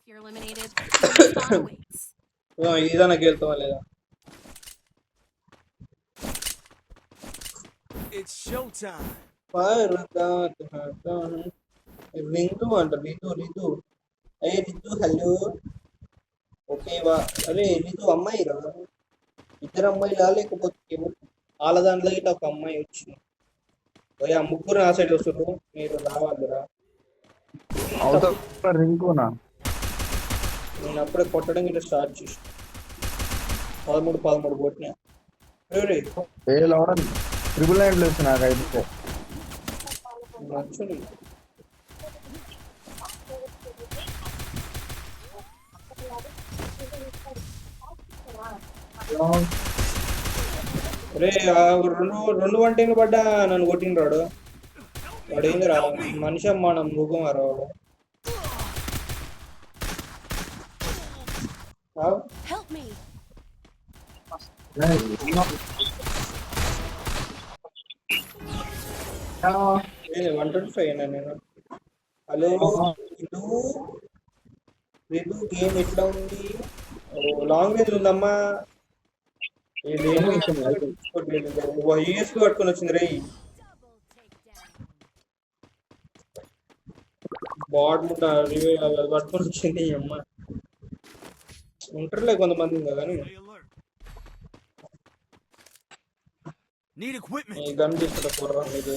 you're eliminated. Your respawn awaits. ఇదన్నా గెలుతావా లేదా? It's showtime. రింతు అంట రితు ఏ రితు హలో ఓకేవా? అరే రితు అమ్మాయి రా, ఇద్దరు అమ్మాయిలా లేకపోతే వాళ్ళ దాంట్లో ఇట్లా ఒక అమ్మాయి వచ్చింది. ఆ ముగ్గురు ఆ సైడ్ వస్తారు, మీరు రావాలిరా. రింకునా నేను అప్పుడే కొట్టడం ఇట్లా స్టార్ట్ చేసి 13 కొట్టినా. ట్రిపుల్ నైన్ ప్లేస్ నాకైతే మంచి రే రెండు వంటలు పడ్డా నన్ను కొట్టిండ్రాడు. వాడు ఏంది రా మనిషి మనం మృగం రావాడు. Help me. 125 అయినా నేను. హలో రితు గేమ్ ఎట్లా ఉంది? లాంగ్ రేంజ్ ఉందమ్మా. యూఎస్పీ పట్టుకొని వచ్చింది రే. బాడ్ ముట్ట పట్టుకొని వచ్చింది అమ్మ. ఉంటారులే కొంతమంది ఇంకా కానీ Need equipment. ఈ గన్ తీసుకుంటా పోరా మీరు.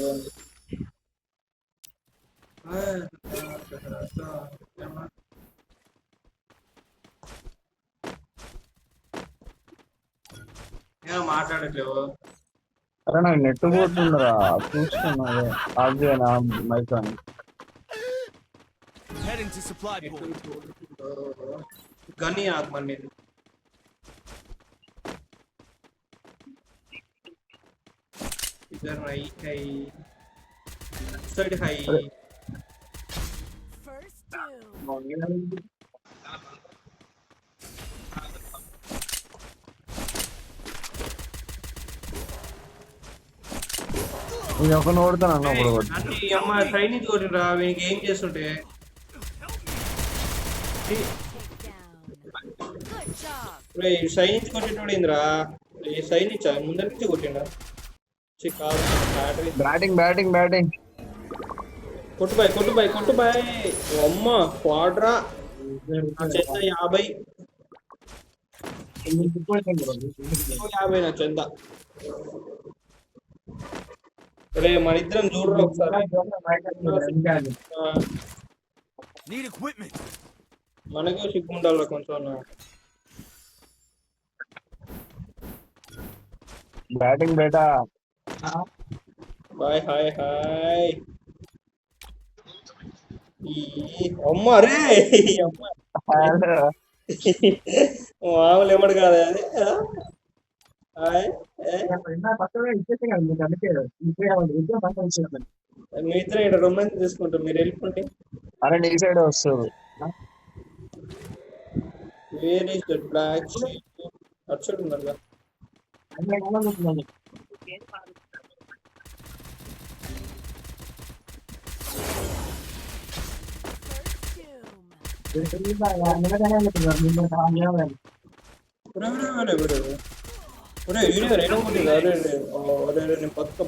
మాట్లాడట్లేవు. అరే నాకు నెట్ పోతుందిరా, చూస్తున్నా ఆగినా మైక్ అని. Heading to supply point. గని ఆగమని इधर राइट है, साइड है. First doom. నేను ఒక నోడతాను అన్న ఇప్పుడు అంటే ఈ అమ్మ ట్రైనింగ్ కొట్టిరా వీనికి ఏం చేస్తుంటే. రే సైన్స్ కొట్టేటోడు ఏందిరా? ఈ సైన్స్ ముందర నుంచి కొట్టిండా? బ్యాటింగ్ కొట్టు బాయ్. అమ్మ క్వాడ్రా చెంద 50 నా చెంద. రే మన ఇద్దరం చూడరా ఒకసారి. Need equipment. మనకే సిగ్గు ఉండాలి కొంచెం. బ్యాటింగ్ బేటా బాయ్ హాయ్ అమ్మ రే అమ్మ మామూలు ఏమడు కాదు అది. మీ ఇద్దరు ఇక్కడ రొమాన్స్ తీసుకుంటారు, మీరు వెళ్ళిపోండి. అరే నీ సైడ్ వస్తుంది. Where is that black sheep? అచ్చుడు ఉందా? నేను బతుక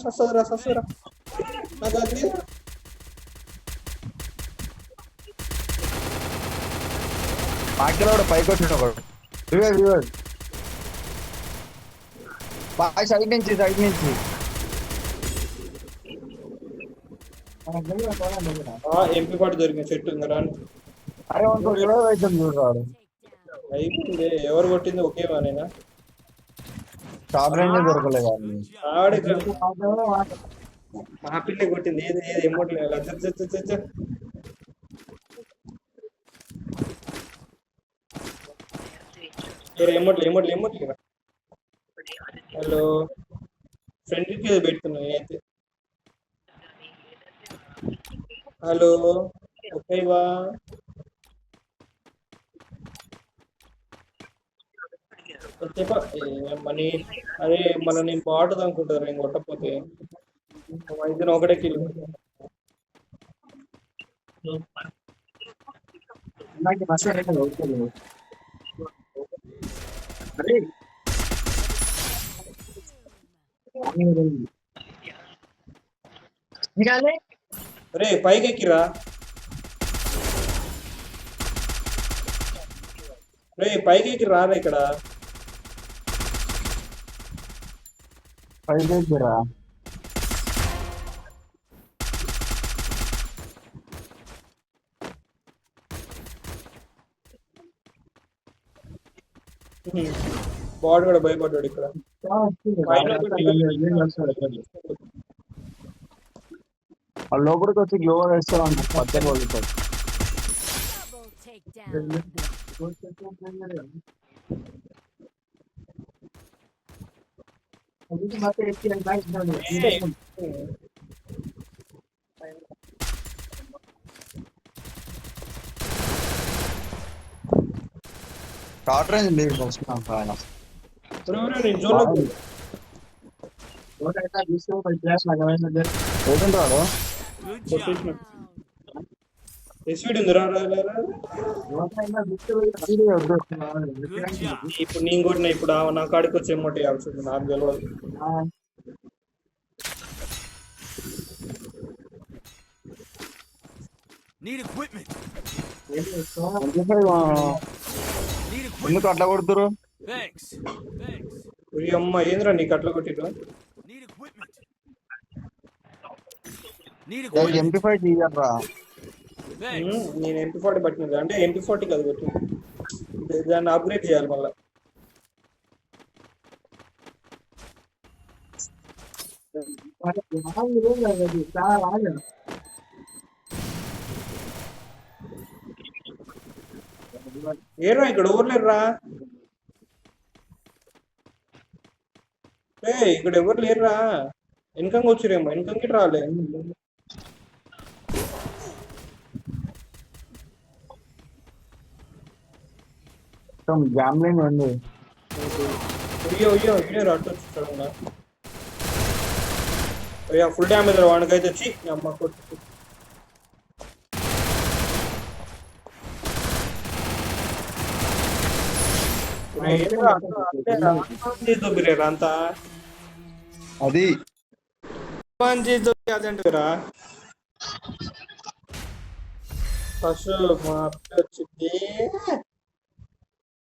సస్తరా పాకిలోడు పైకి వచ్చిండు ఒకడు. సైడ్ నుంచి ఎంపీ పాటు దొరికింది చెట్టు ఉందా? అరే చూడరాడు. అయిపోయింది. ఎవరు కొట్టింది ఒకేవానేనా? టాప్ రేంజ్ దొరకలేదు. ఆడే మా పిల్ల కొట్టింది. ఏది ఎమోట్ ఎమోట్. హలో ఫ్రెండ్కి పెడుతున్నా అయితే. హలో ఓకేవా? మనీ అరే మళ్ళీ నేను బాగుంటుంది అనుకుంటారు నేను కొట్టకపోతే. ఇద్దరు ఒకటే కిల్. రే పైకి ఎక్కిరా, రే పైకి ఎక్కి రారా ఇక్కడ. పై దగ్గర బాడీ కూడా భయపడ్డాడు ఇక్కడ. ఆ లోపలికి వచ్చి గ్లో వేస్తాను పచ్చ కోళ్ళతో. Double takedown. షార్ట్ రేంజ్ లేదు వస్తున్నాం పైన. నేను జోన్లో పోతుంటాడు Good job. ఎస్వీడి ఉంది. రా రా రా రా. Good job. ఇప్పుడు నేను కూడా ఇప్పుడు నా కాడికి వచ్చి ఎమ్మటి అవసరం నాకు తెలియదు. Need equipment. Need equipment. ఎందుకు అట్లా కొడుతురు? Thanks. Thanks. ఈ అమ్మ ఏంద్రా నీకు అట్లా కొట్టిరు? Need equipment. Need equipment. MP5 తీయరా. Thanks. నేను MP40 పట్టినది అంటే MP40 కాదు కొట్టింది. దాన్ని అప్గ్రేడ్ చేయాలి మళ్ళీ. ఏరా ఇక్కడ ఎవరు లేరురా? ఇక్కడ ఎవరు లేరురా? వెనకంగా వచ్చిరేమో, వెనకంకి రాలే. గ్యామ్లింగ్ ఉంది. అయ్యో అయ్యో ఇడే అట్టు వచ్చి అయ్యా ఫుల్ డ్యామేజ్ వాడికైతే వచ్చి అమ్మ కొట్టు. అంతా అది అదంటరా ఫస్ట్ మా వచ్చింది.